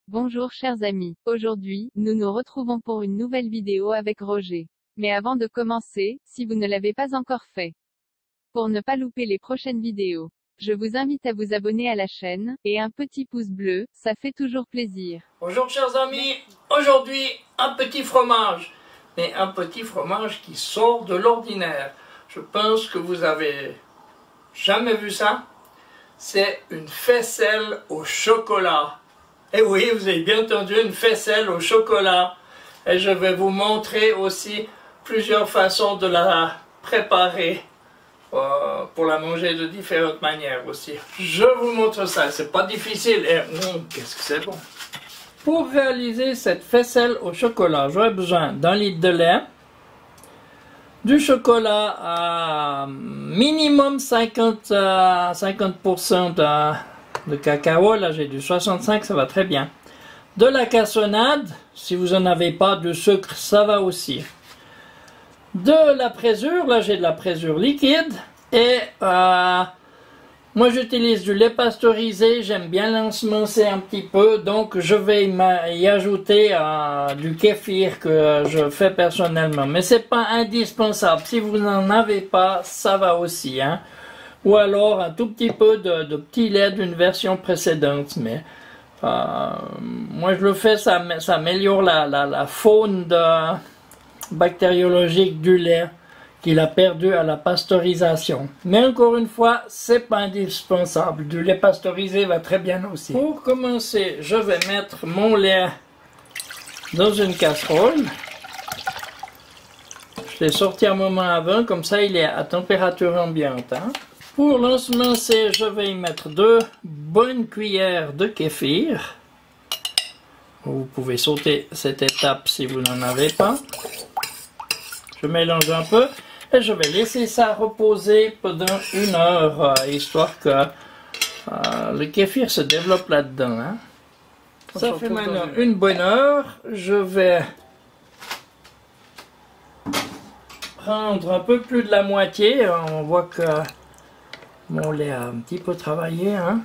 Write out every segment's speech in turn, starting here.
Bonjour chers amis, aujourd'hui, nous nous retrouvons pour une nouvelle vidéo avec Roger. Mais avant de commencer, si vous ne l'avez pas encore fait, pour ne pas louper les prochaines vidéos, je vous invite à vous abonner à la chaîne, et un petit pouce bleu, ça fait toujours plaisir. Bonjour chers amis, aujourd'hui un petit fromage, mais un petit fromage qui sort de l'ordinaire. Je pense que vous avez jamais vu ça. C'est une faisselle au chocolat. Et oui, vous avez bien entendu, une faisselle au chocolat. Et je vais vous montrer aussi plusieurs façons de la préparer pour la manger de différentes manières aussi. Je vous montre ça, c'est pas difficile. Et qu'est-ce que c'est bon. Pour réaliser cette faisselle au chocolat, j'aurai besoin d'un litre de lait, du chocolat à minimum 50% de cacao, là j'ai du 65, ça va très bien. De la cassonade, si vous n'en avez pas, de sucre, ça va aussi. De la présure, là j'ai de la présure liquide, et moi j'utilise du lait pasteurisé, j'aime bien l'ensemencer un petit peu, donc je vais y ajouter du kéfir que je fais personnellement. Mais c'est pas indispensable, si vous n'en avez pas, ça va aussi. Hein. Ou alors un tout petit peu de petit lait d'une version précédente. Mais moi je le fais, ça améliore la faune bactériologique du lait qu'il a perdu à la pasteurisation. Mais encore une fois, c'est pas indispensable. Du lait pasteurisé va très bien aussi. Pour commencer, je vais mettre mon lait dans une casserole. Je l'ai sorti un moment avant, comme ça il est à température ambiante. Hein. Pour l'ensemencer, je vais y mettre 2 bonnes cuillères de kéfir. Vous pouvez sauter cette étape si vous n'en avez pas. Je mélange un peu. Et je vais laisser ça reposer pendant 1 heure, histoire que le kéfir se développe là-dedans. Hein. Ça fait maintenant 1 bonne heure. Je vais prendre un peu plus de la moitié. On voit que mon lait a un petit peu travaillé. Hein.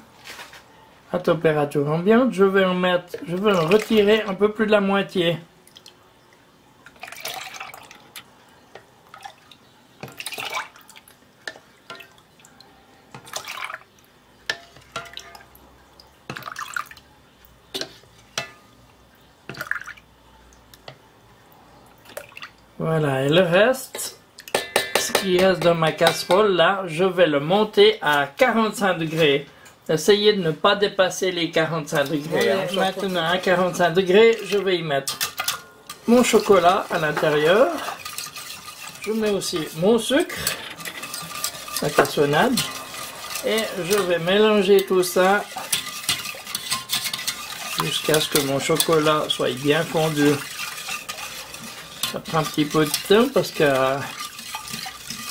À température ambiante, je vais en retirer un peu plus de la moitié. Voilà, et le reste, ce qui reste dans ma casserole, là, je vais le monter à 45 degrés. Essayez de ne pas dépasser les 45 degrés. Hein. Maintenant, à 45 degrés, je vais y mettre mon chocolat à l'intérieur. Je mets aussi mon sucre, la cassonade, et je vais mélanger tout ça jusqu'à ce que mon chocolat soit bien fondu. Ça prend un petit peu de temps parce que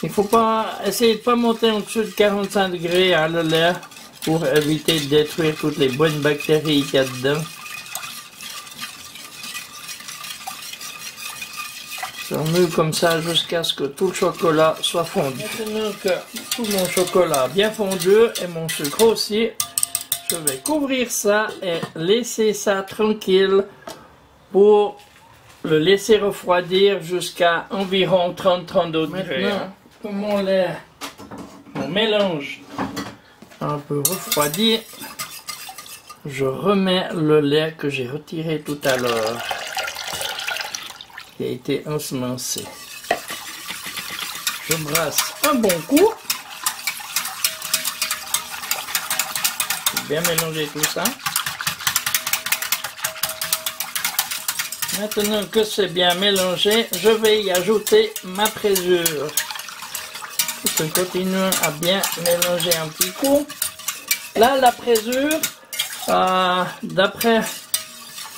il faut pas essayer de pas monter en dessous de 45 degrés à le lait pour éviter de détruire toutes les bonnes bactéries qu'il y a dedans. Je remue comme ça jusqu'à ce que tout le chocolat soit fondu. Maintenant que tout mon chocolat a bien fondu et mon sucre aussi, je vais couvrir ça et laisser ça tranquille pour le laisser refroidir jusqu'à environ 30-32 degrés. Maintenant, pour mon lait, mon mélange un peu refroidi, je remets le lait que j'ai retiré tout à l'heure, qui a été ensemencé. Je brasse un bon coup. Bien mélanger tout ça. Maintenant que c'est bien mélangé, je vais y ajouter ma présure. Tout en continuant à bien mélanger un petit coup. Là, la présure, d'après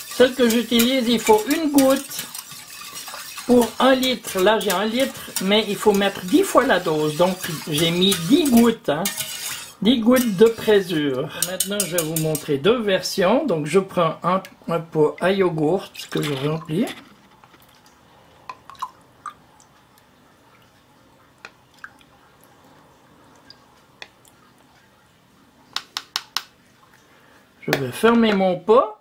celle que j'utilise, il faut 1 goutte pour 1 litre. Là, j'ai 1 litre, mais il faut mettre 10 fois la dose. Donc, j'ai mis 10 gouttes. Hein. 10 gouttes de présure. Maintenant, je vais vous montrer 2 versions. Donc, je prends un pot à yogourt que je remplis. Je vais fermer mon pot.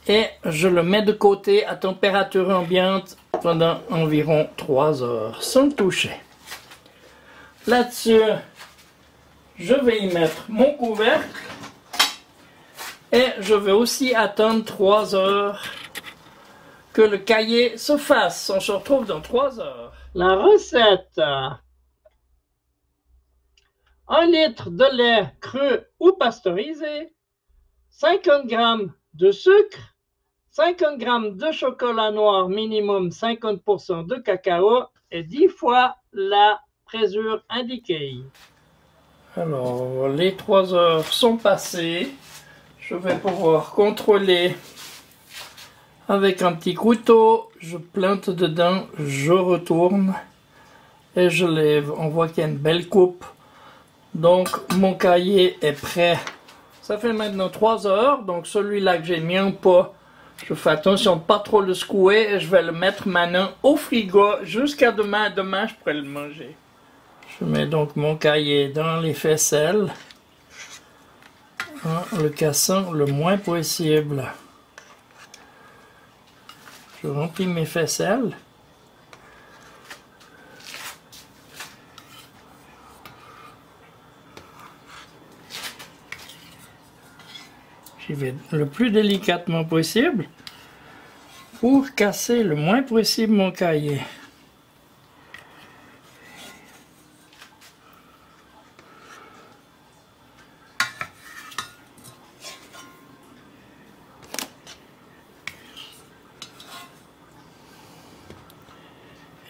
et je le mets de côté à température ambiante pendant environ 3 heures sans le toucher. Là-dessus, je vais y mettre mon couvercle et je vais aussi attendre 3 heures que le cahier se fasse. On se retrouve dans 3 heures. La recette: 1 litre de lait cru ou pasteurisé, 50 g de sucre, 50 g de chocolat noir minimum 50% de cacao et 10 fois la présure indiquée. Alors, les 3 heures sont passées. Je vais pouvoir contrôler avec un petit couteau. Je plante dedans, je retourne et je lève. On voit qu'il y a une belle coupe. Donc, mon cahier est prêt. Ça fait maintenant 3 heures. Donc, celui-là que j'ai mis en pot, je fais attention de pas trop le secouer et je vais le mettre maintenant au frigo jusqu'à demain. Demain, je pourrai le manger. Je mets donc mon cahier dans les faisselles en le cassant le moins possible. Je remplis mes faisselles. J'y vais le plus délicatement possible pour casser le moins possible mon cahier.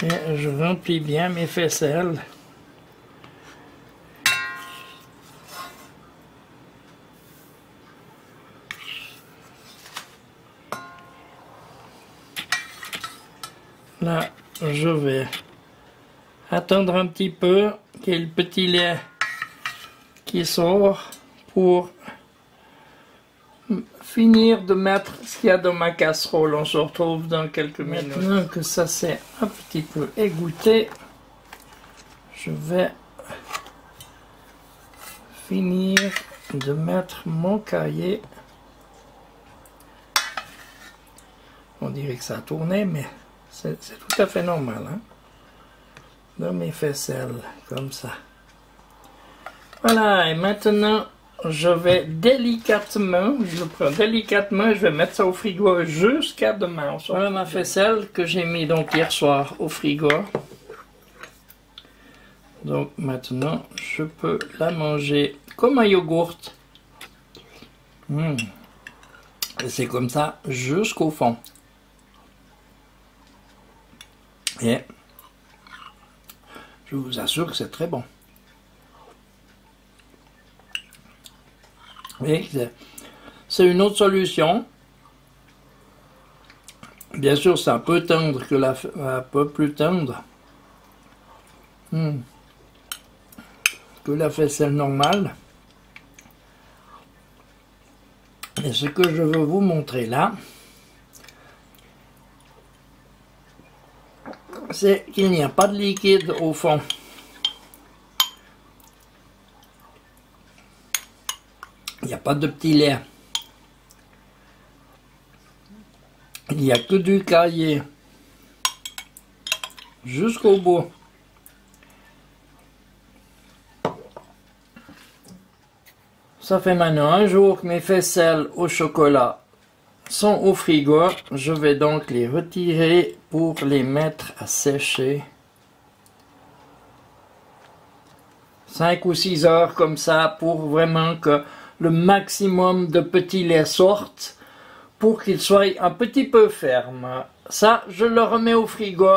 Et je remplis bien mes faisselles. Là, je vais attendre un petit peu qu'il y ait le petit lait qui sort pour finir de mettre ce qu'il y a dans ma casserole. On se retrouve dans quelques minutes. Maintenant que ça s'est un petit peu égoutté, je vais finir de mettre mon cahier. On dirait que ça a tourné, mais c'est tout à fait normal, hein? Dans mes faisselles, comme ça. Voilà, et maintenant, je vais délicatement, je le prends délicatement, je vais mettre ça au frigo jusqu'à demain. Voilà ma faisselle que j'ai mis donc hier soir au frigo. Donc maintenant, je peux la manger comme un yogourt. Et c'est comme ça jusqu'au fond. Et je vous assure que c'est très bon. C'est une autre solution. Bien sûr, c'est un peu tendre que un peu plus tendre que la faisselle normale. Et ce que je veux vous montrer là, c'est qu'il n'y a pas de liquide au fond. Il n'y a pas de petit lait. Il n'y a que du cahier jusqu'au bout. Ça fait maintenant un jour que mes faisselles au chocolat sont au frigo. Je vais donc les retirer pour les mettre à sécher. 5 ou 6 heures comme ça pour vraiment que le maximum de petits laits sortent pour qu'ils soient un petit peu fermes. Ça, je le remets au frigo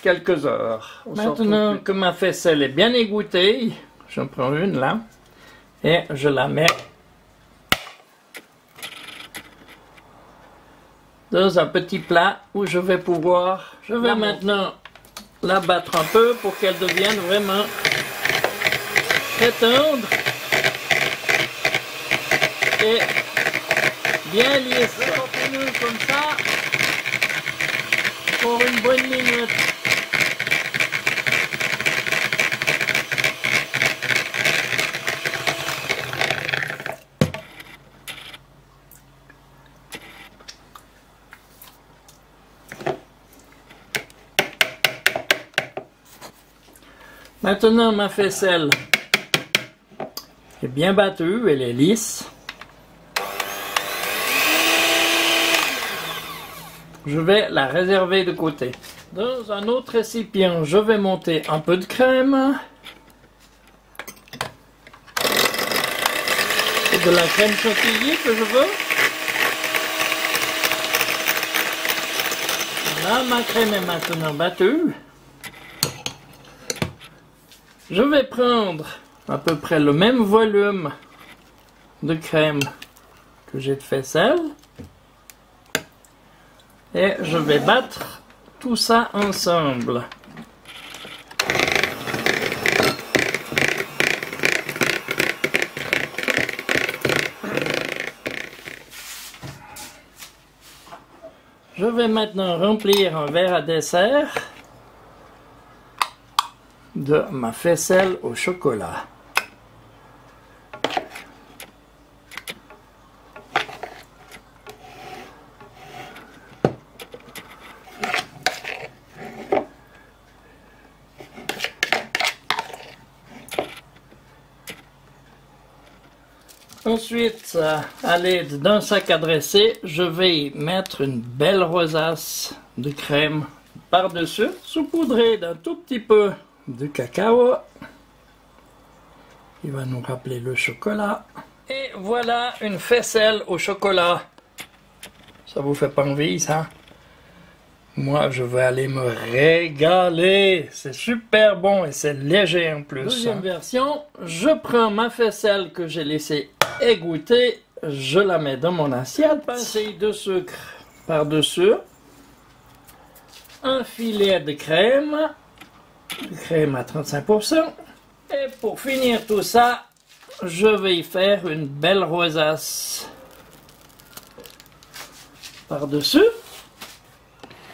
quelques heures. Maintenant que ma faisselle est bien égouttée, j'en prends une là et je la mets dans un petit plat où je vais pouvoir... Je vais maintenant la battre un peu pour qu'elle devienne vraiment très tendre et bien lisse. Je continue comme ça pour une bonne minute. Maintenant, ma faisselle est bien battue, elle est lisse. Je vais la réserver de côté. Dans un autre récipient, je vais monter un peu de crème. C'est de la crème chantilly que je veux. Là, ma crème est maintenant battue. Je vais prendre à peu près le même volume de crème que j'ai de faisselle. Et je vais battre tout ça ensemble. Je vais maintenant remplir un verre à dessert de ma faisselle au chocolat. Ensuite, à l'aide d'un sac à dresser, je vais y mettre une belle rosace de crème par-dessus, saupoudrée d'un tout petit peu de cacao. Il va nous rappeler le chocolat. Et voilà une faisselle au chocolat. Ça vous fait pas envie, ça? Moi, je vais aller me régaler. C'est super bon et c'est léger en plus. Deuxième version, je prends ma faisselle que j'ai laissée égoutter, je la mets dans mon assiette, pincée de sucre par-dessus, un filet de crème à 35%, et pour finir tout ça, je vais y faire une belle rosace par-dessus,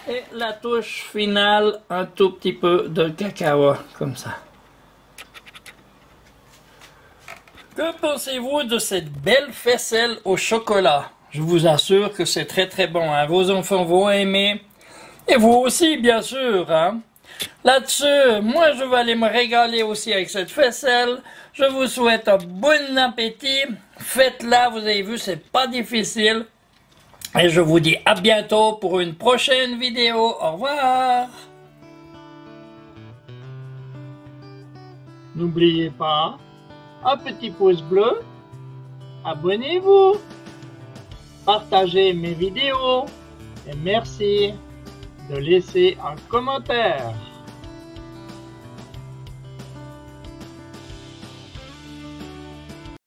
et la touche finale, un tout petit peu de cacao, comme ça. Que pensez-vous de cette belle faisselle au chocolat? Je vous assure que c'est très très bon, hein? Vos enfants vont aimer. Et vous aussi, bien sûr, hein? Là-dessus, moi je vais aller me régaler aussi avec cette faisselle. Je vous souhaite un bon appétit. Faites-la, vous avez vu, c'est pas difficile. Et je vous dis à bientôt pour une prochaine vidéo. Au revoir! N'oubliez pas, un petit pouce bleu, abonnez-vous, partagez mes vidéos et merci de laisser un commentaire.